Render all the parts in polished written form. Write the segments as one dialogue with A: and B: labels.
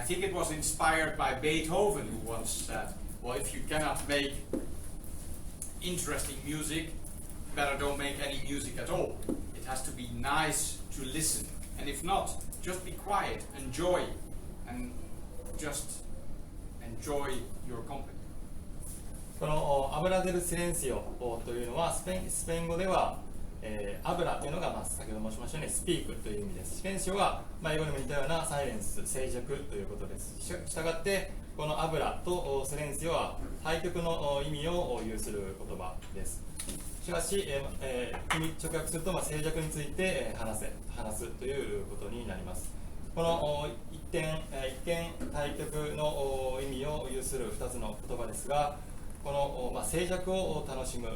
A: think it was inspired by Beethoven, who once said, well, if you cannot make interesting music, better don't make any music at all. It has to be nice to listen. And if not, just be quiet, enjoy, and just enjoy your company.
B: このアブラデルシレンシオというのはスペイン語では、アブラというのが、先ほど申しましたようにスピークという意味です。シレンシオは、英語にも似たようなサイレンス、静寂ということです。したがってこのアブラとシレンシオは対極の意味を有する言葉です。しかし、直訳すると、静寂について話すということになります。この一見対極の意味を有する2つの言葉ですが、この、静寂を楽しむ、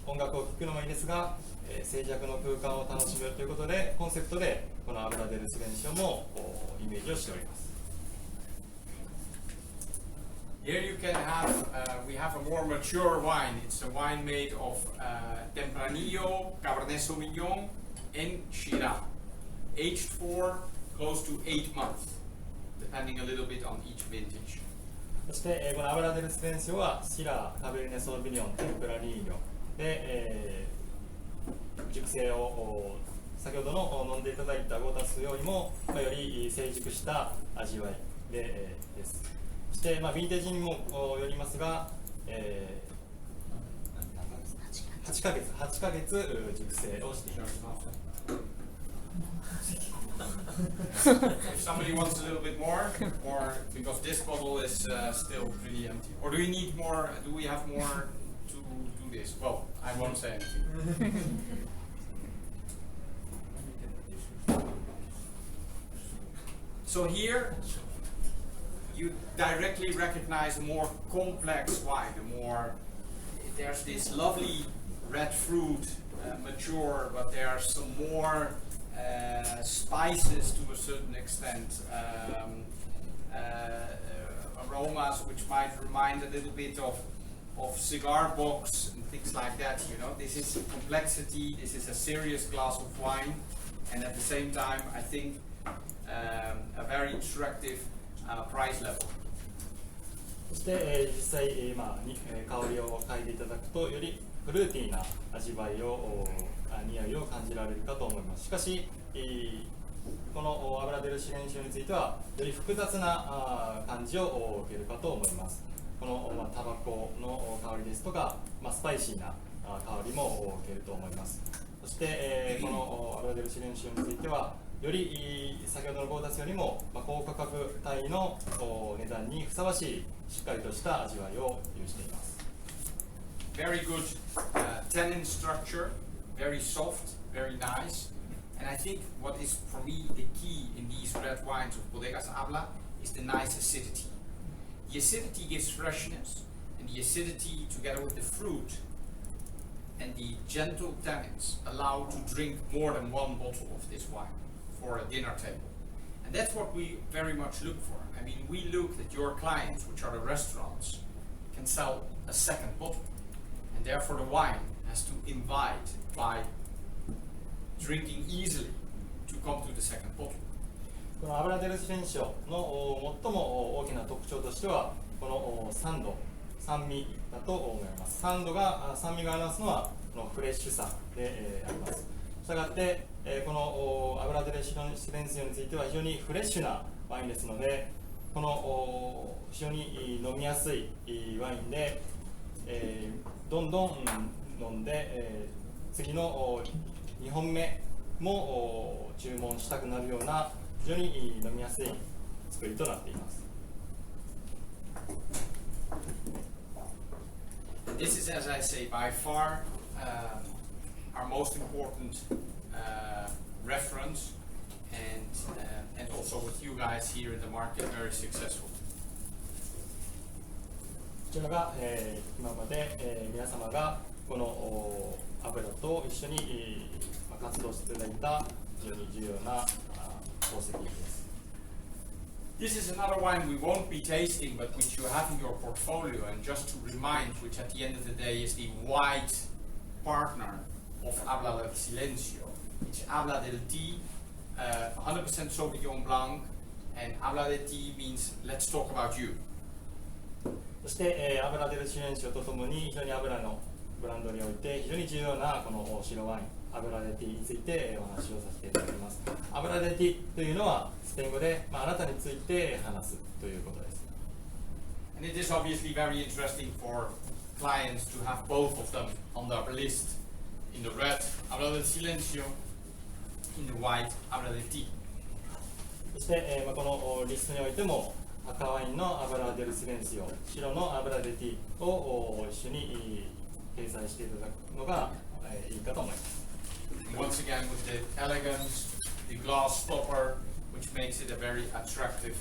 B: 音楽を聴くのもいいですが、静寂の空間を楽しむということで、コンセプトでこのアブラデルシレンシオもイメージをしております。
A: Here you can have, we have a more mature wine. It's a wine made of Tempranillo, Cabernet Sauvignon, and Shiraz, aged for close to 8 months, depending a little bit on each vintage.
B: そしてこのアブラデルシレンシオはシラー、カベルネ・ソービニョン、テンプラニーニョで、熟成を先ほどの飲んでいただいたゴータスよりも、より成熟した味わいです。そして、ヴィンテージにもよりますが、8ヶ月熟成をしています。
A: If somebody wants a little bit more, or because this bottle is still pretty empty, or do we need more? Do we have more to do this? Well, I won't say anything. So here, you directly recognize a more complex wine. There's this lovely red fruit, mature, but there are some more spices to a certain extent, aromas which might remind a little bit of cigar box and things like that. You know, this is complexity. This is a serious glass of wine, and at the same time, I think a very attractive price level.
B: そして、実際、香りを嗅いでいただくとよりフルーティーな味わいを匂いを感じられるかと思います。しかし、このアブラデルシレンシオについてはより複雑な感じを受けるかと思います。このタバコの香りですとか、スパイシーな香りも受けると思います。そして、このアブラデルシレンシオについてはより先ほどのゴータスよりも高価格帯の値段にふさわしいしっかりとした味わいを有しています。
A: Very good tannin structure, very soft, very nice. And I think what is for me the key in these red wines of Bodegas Habla is the nice acidity. The acidity gives freshness, and the acidity together with the fruit and the gentle tannins allow to drink more than one bottle of this wine for a dinner table. And that's what we very much look for. I mean, we look that your clients, which are the restaurants, can sell a second bottle. And therefore the wine has to invite by drinking easily to come to the second bottle.
B: このアブラデルシレンシオの最も大きな特徴としてはこの酸味だと思います。酸味が表すのはこのフレッシュさであります。したがってこのアブラデルシレンシオについては非常にフレッシュなワインですので、この非常に飲みやすいワインでどんどん飲んで次の2本目も注文したくなるような非常に飲みやすい作りとなっています。
A: This is, as I say, by far our most important reference, and also with you guys here in the market, very successful.
B: こちらが、今まで、皆様がこの油と一緒に、活動していただいた非常に重要な功績です。
A: This is another wine we won't be tasting, but which you have in your portfolio, and just to remind, which at the end of the day is the white partner of Habla del Silencio. It's Habla del T, 100% Sauvignon Blanc, and Habla de ti means let's talk about you.
B: そして、アブラデルシレンシオとともに非常に油のブランドにおいて非常に重要なこの白ワインアブラデティについてお話をさせていただきます。アブラデティというのはスペイン語で、あなたについて話すということです。
A: And it is obviously very interesting for clients to have both of them on their list. In the red, Habla del silencio. In the white, Habla de ti.
B: そして、このリストにおいても赤ワインのアブラデルシレンシオ、白のアブラデティを一緒に掲載していただくのがいいかと思います。
A: Once again with the elegance, the glass stopper, which makes it a very attractive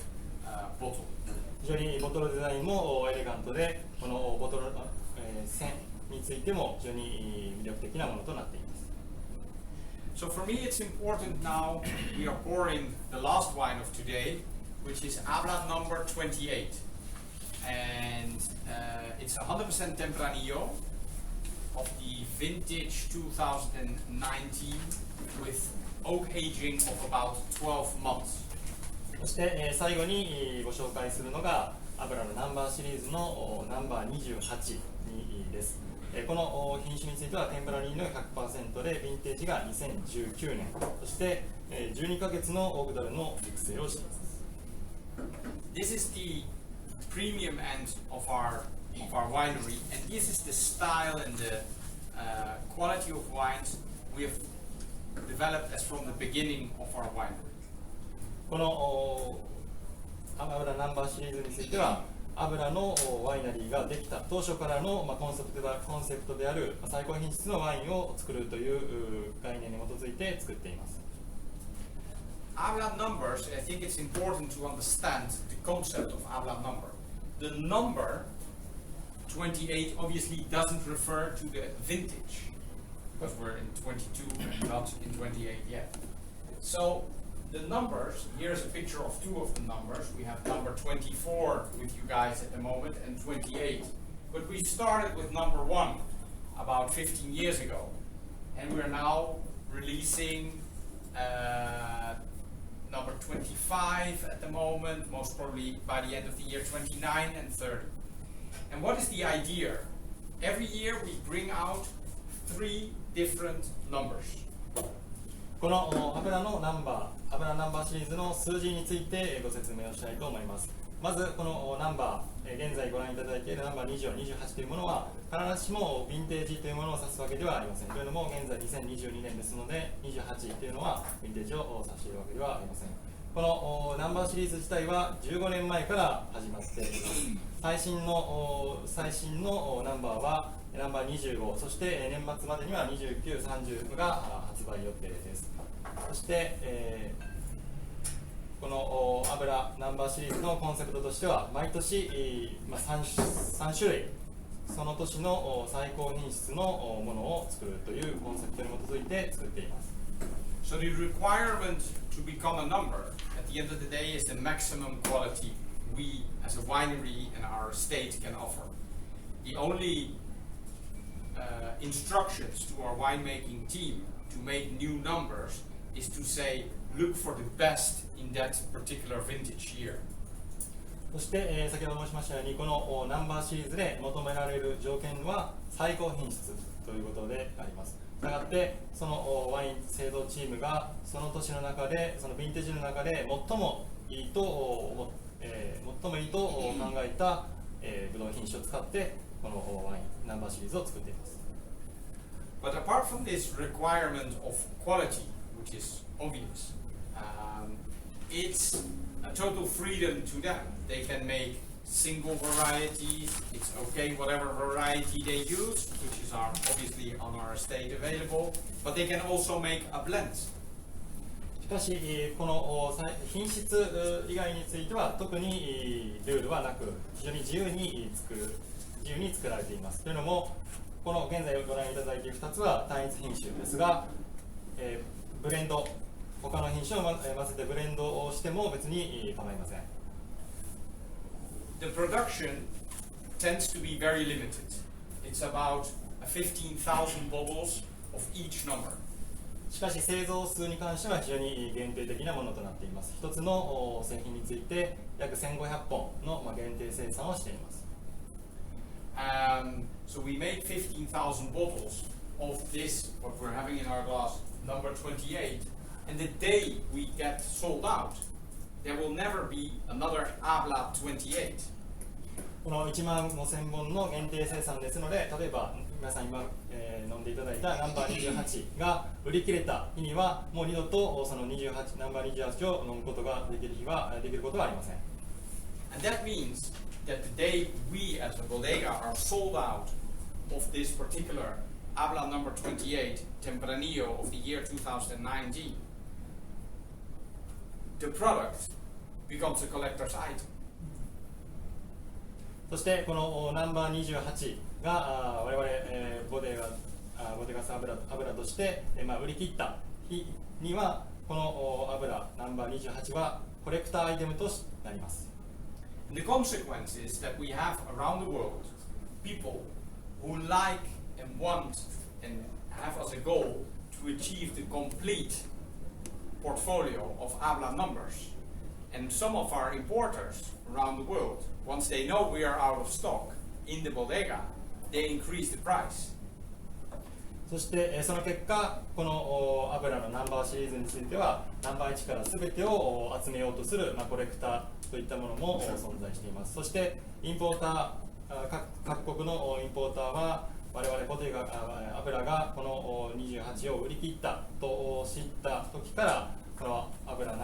A: bottle.
B: 非常にボトルデザインもエレガントで、このボトルの、線についても非常に魅力的なものとなっています。
A: So for me it's important now, we are pouring the last wine of today, which is Habla number 28. And it's 100% Tempranillo of the vintage 2019 with oak aging of about 12 months.
B: そして、最後にご紹介するのがアブラのナンバーシリーズのナンバー28です。この品種についてはテンプラリーの 100% でヴィンテージが2019年、そして12ヶ月のオークダルの熟成をしています。
A: This is the premium end of our winery, and this is the style and the quality of wines we have developed as from the beginning of our winery.
B: このアブラナンバーシリーズについてはアブラのワイナリーができた当初からのコンセプトである最高品質のワインを作るという概念に基づいて作っています。
A: Habla numbers, I think it's important to understand the concept of Habla number. The number 28 obviously doesn't refer to the vintage, because we're in 22 and not in 28 yet. So the numbers, here's a picture of two of the numbers. We have number 24 with you guys at the moment and 28. But we started with number 1 about 15 years ago. And we're now releasing number 25 at the moment, most probably by the end of the year 29 and 30. And what is the idea? Every year we bring out 3 different numbers.
B: このアブラナンバーシリーズの数字についてご説明をしたいと思います。まずこのナンバー、現在ご覧いただいているナンバー24、28というものは必ずしもヴィンテージというものを指すわけではありません。というのも現在2022年ですので28というのはヴィンテージを指しているわけではありません。このナンバーシリーズ自体は15年前から始まっています。最新のナンバーはナンバー25、そして年末までには29、30が発売予定です。そして、このアブラナンバーシリーズのコンセプトとしては毎年、3種類その年の最高品質のものを作るというコンセプトに基づいて作っています。
A: So the requirement to become a number at the end of the day is the maximum quality we as a winery and our estate can offer. The only instructions to our winemaking team to make new numbers is to say look for the best in that particular vintage year.
B: そして、先ほど申しましたようにこのナンバーシリーズで求められる条件は最高品質ということであります。したがってそのワイン製造チームがその年の中でそのヴィンテージの中で最もいいと考えた、ブドウ品種を使ってこのワインナンバーシリーズを作っています。
A: But apart from this requirement of quality, which is obvious, it's a total freedom to them. They can make single varieties. It's okay whatever variety they use, which is obviously on our estate available. But they can also make a blend.
B: しかしこの品質以外については特にルールはなく非常に自由に作られています。というのもこの現在ご覧いただいている2つは単一品種ですが、ブレンド他の品種を混ぜてブレンドをしても別に構いません。
A: The production tends to be very limited. It's about 15,000 bottles of each number.
B: しかし製造数に関しては非常に限定的なものとなっています。一つの製品について約1500本の限定生産をしています。
A: So we made 15,000 bottles of this, what we're having in our glass, number 28, and the day we get sold out, there will never be another Habla 28.
B: この15,000本の限定生産ですので、例えば皆さん今、飲んでいただいたナンバー28が売り切れた日にはもう二度とそのナンバー28を飲むことができることはありません。
A: And that means that the day we as a bodega are sold out of this particular Habla number 28 Tempranillo of the year 2019, the product becomes a collector's item.
B: そしてこのナンバー28が我々、ボデガス油として、売り切った日にはこの油ナンバー28はコレクターアイテムとなります。
A: The consequence is that we have around the world people who like and want and have as a goal to achieve the complete portfolio of Habla numbers. And some of our importers around the world, once they know we are out of stock in the bodega, they increase the price.
B: そしてその結果、この油のナンバーシリーズについてはナンバー1から全てを集めようとする、コレクターといったものも存在しています。そしてインポーター、各国のインポーターは我々ボデガ油がこの28を売り切ったと知った時からこの油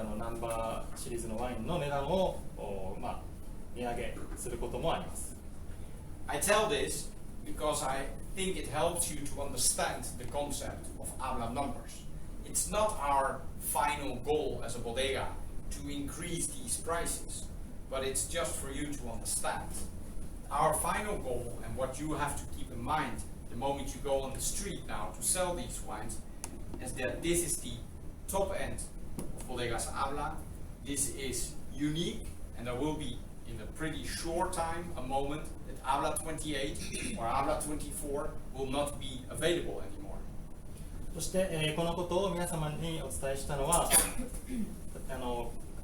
B: のナンバーシリーズのワインの値段を値上げすることもあります。
A: I tell this because I think it helps you to understand the concept of Habla numbers. It's not our final goal as a bodega to increase these prices, but it's just for you to understand. Our final goal, and what you have to keep in mind the moment you go on the street now to sell these wines, is that this is the top end of Bodegas Habla. This is unique, and there will be in a pretty short time a moment that Habla 28 or Habla 24 will not be available anymore.
B: そして、このことを皆様にお伝えしたのは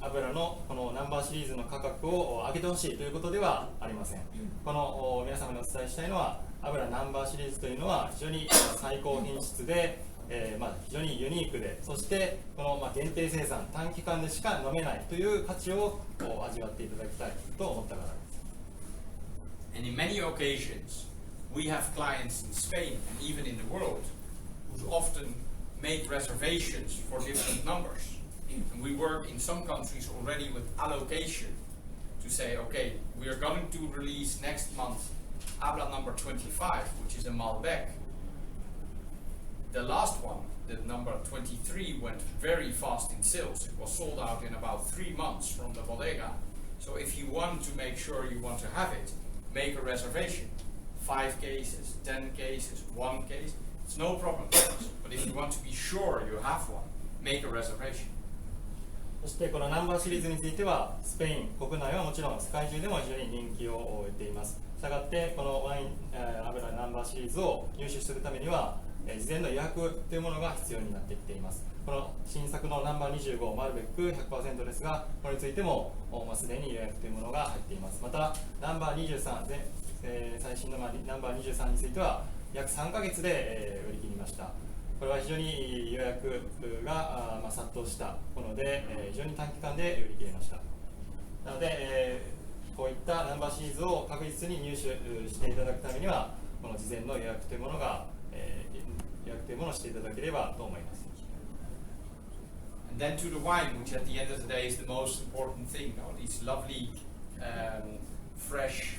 B: 油のこのナンバーシリーズの価格を上げてほしいということではありません。この皆様にお伝えしたいのは油ナンバーシリーズというのは非常に最高品質で非常にユニークで、そしてこの限定生産、短期間でしか飲めないという価値を味わっていただきたいと思ったからです。
A: And in many occasions, we have clients in Spain and even in the world who often make reservations for different numbers. And we work in some countries already with allocation to say, okay, we are going to release next month Habla number 25, which is a Malbec. The last one, the number 23, went very fast in sales. It was sold out in about 3 months from the bodega. So if you want to make sure you want to have it, make a reservation. 5 cases, 10 cases, 1 case, it's no problem. But if you want to be sure you have one, make a reservation.
B: そしてこのナンバーシリーズについてはスペイン国内はもちろん世界中でも非常に人気を得ています。したがってこのワイン油ナンバーシリーズを入手するためには事前の予約というものが必要になってきています。この新作のナンバー25マルベック 100% ですが、これについてもすでに予約というものが入っています。またナンバー23最新のナンバー23については約3ヶ月で売り切りました。これは非常に予約が殺到したもので、非常に短期間で売り切れました。なので、こういったナンバーシリーズを確実に入手していただくためには、この事前の予約というものが、予約というものをしていただければと思います。
A: And then to the wine, which at the end of the day is the most important thing. These lovely, fresh,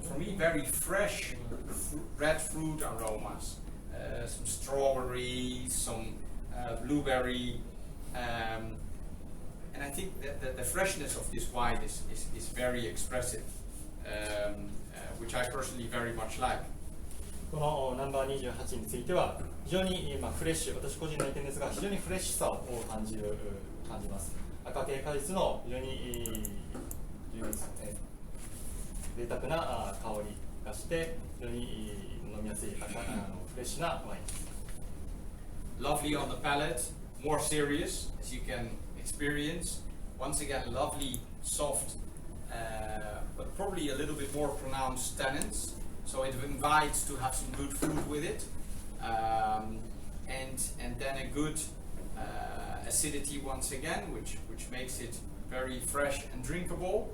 A: for me, very fresh red fruit aromas. Some strawberry, some blueberry, and I think that the freshness of this wine is very expressive, which I personally very much like.
B: このナンバー28については非常にフレッシュ、私個人の意見ですが非常にフレッシュさを感じます。赤系果実の非常に贅沢な香りがして非常に飲みやすいフレッシュなワインです。
A: lovely on the palate, more serious as you can experience. Once again, lovely, soft, but probably a little bit more pronounced tannins. So it invites to have some good food with it, and then a good acidity once again, which makes it very fresh and drinkable.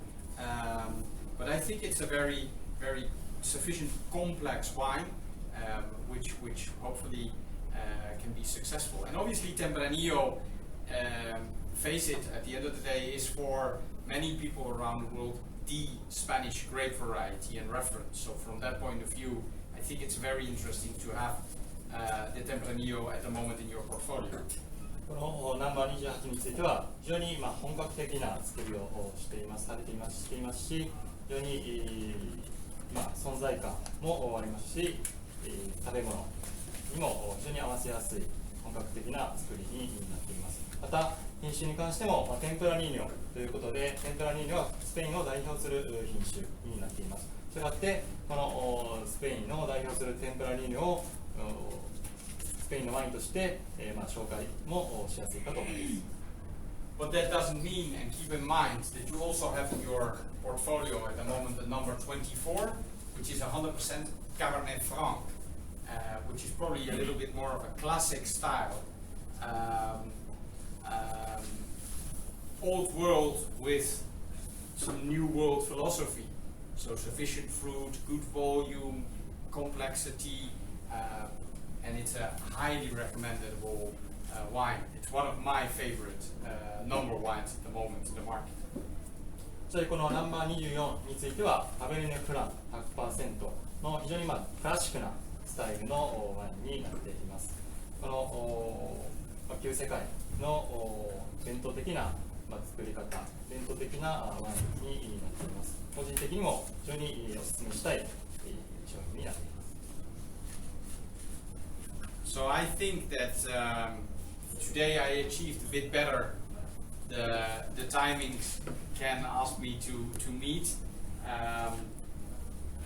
A: But I think it's a very sufficient complex wine, which hopefully can be successful. And obviously Tempranillo, face it, at the end of the day, is for many people around the world the Spanish grape variety and reference. So from that point of view, I think it's very interesting to have the Tempranillo at the moment in your portfolio.
B: このナンバー28については非常に本格的な作りをしていますし、非常に存在感もありますし、食べ物にも非常に合わせやすい本格的な作りになっています。また品種に関してもテンプラニーニョということで、テンプラニーニョはスペインを代表する品種になっています。したがってこのスペインの代表するテンプラニーニョをスペインのワインとして、紹介もしやすいかと思います。
A: But that doesn't mean, and keep in mind, that you also have in your portfolio at the moment the number 24, which is 100% Cabernet Franc, which is probably a little bit more of a classic style. Old world with some new world philosophy. So sufficient fruit, good volume, complexity, and it's a highly recommendable wine. It's one of my favorite number wines at the moment in the market.
B: そしてこのナンバー24についてはカベルネ・フラン 100% の非常にクラシックなスタイルのワインになっています。この旧世界の伝統的な作り方、伝統的なワインになっています。個人的にも非常にお勧めしたい商品になっています。
A: So I think that today I achieved a bit better the timings Ken asked me to meet.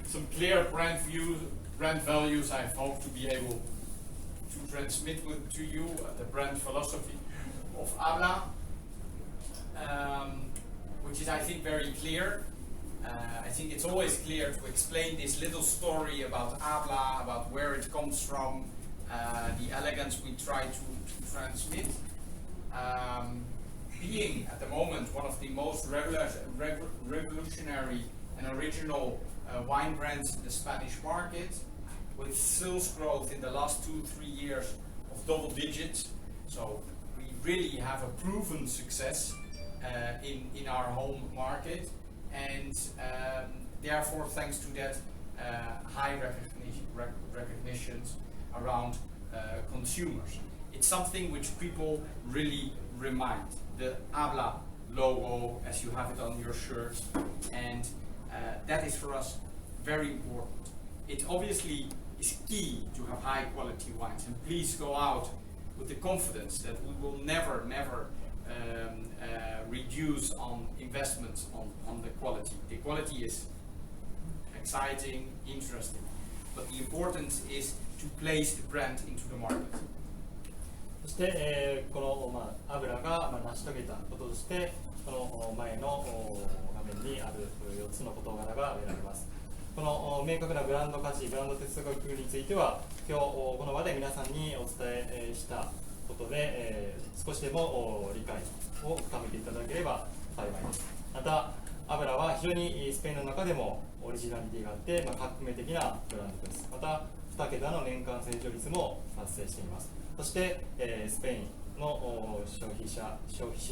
A: Some clear brand values I hope to be able to transmit to you, the brand philosophy of Habla, which is I think very clear. I think it's always clear to explain this little story about Habla, about where it comes from, the elegance we try to transmit. Being at the moment one of the most revolutionary and original wine brands in the Spanish market, with sales growth in the last 2-3 years of double digits. So we really have a proven success in our home market, and therefore thanks to that high recognitions around consumers. It's something which people really remind. The Habla logo, as you have it on your shirt, and that is for us very important. It obviously is key to have high quality wines, and please go out with the confidence that we will never reduce on investments on the quality. The quality is exciting, interesting, but the importance is to place the brand into the market.
B: そして、この、油が、成し遂げたこととしてこの前の画面にある4つの事柄が挙げられます。この明確なブランド価値、ブランド哲学については今日この場で皆さんにお伝えしたことで、少しでも理解を深めていただければ幸いです。また油は非常にスペインの中でもオリジナリティがあって、革命的なブランドです。また2桁の年間成長率も達成しています。そして、スペインの消費市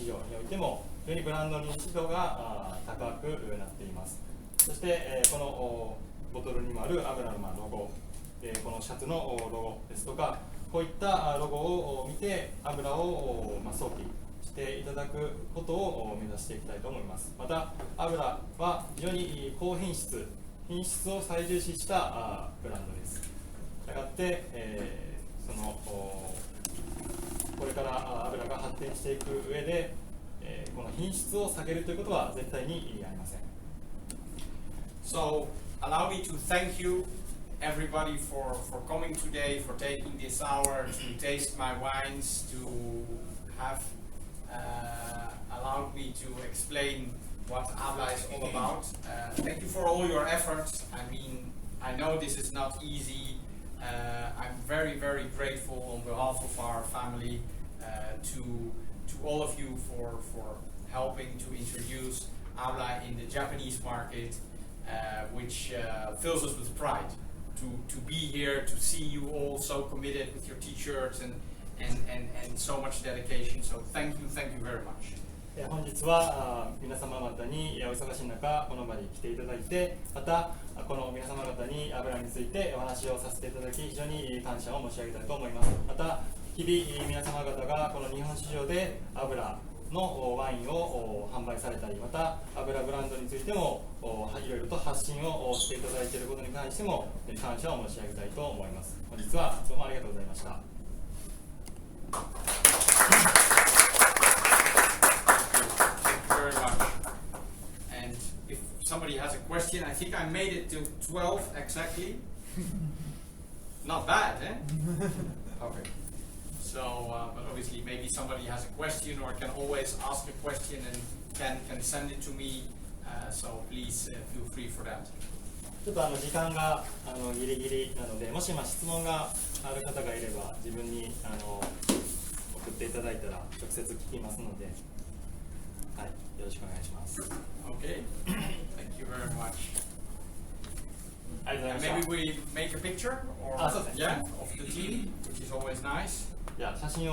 B: 場においても非常にブランド認知度が高くなっています。そして、このボトルにもある油のロゴ、このシャツのロゴですとか、こういったロゴを見て油を想起していただくことを目指していきたいと思います。また油は非常に高品質を最重視したブランドです。したがって、これから油が発展していく上で、この品質を下げるということは絶対にありません。
A: So allow me to thank you everybody for coming today, for taking this hour to taste my wines, to have allowed me to explain what Habla is all about. Thank you for all your efforts. I mean, I know this is not easy. I'm very, very grateful on behalf of our family to all of you for helping to introduce Habla in the Japanese market, which fills us with pride to be here, to see you all so committed with your t-shirts and so much dedication. So thank you very much.
B: 本日は皆様方にお忙しい中この場に来ていただいて、またこの皆様方に油についてお話をさせていただき非常に感謝を申し上げたいと思います。また日々皆様方がこの日本市場で油のワインを販売されたり、また油ブランドについてもいろいろと発信をしていただいていることに関しても感謝を申し上げたいと思います。本日はどうもありがとうございました。
A: Very much. And if somebody has a question, I think I made it to 12 exactly. Not bad, eh? Okay. So, but obviously maybe somebody has a question or can always ask a question and can send it to me. So please feel free for that.
B: ちょっと時間がギリギリなので、もし質問がある方がいれば自分に送っていただいたら直接聞きますので、はい、よろしくお願いします。
A: Okay. Thank you very much.
B: ありがとうございました。
A: Maybe we make a picture or yeah, of the team, which is always nice.
B: じゃあ写真を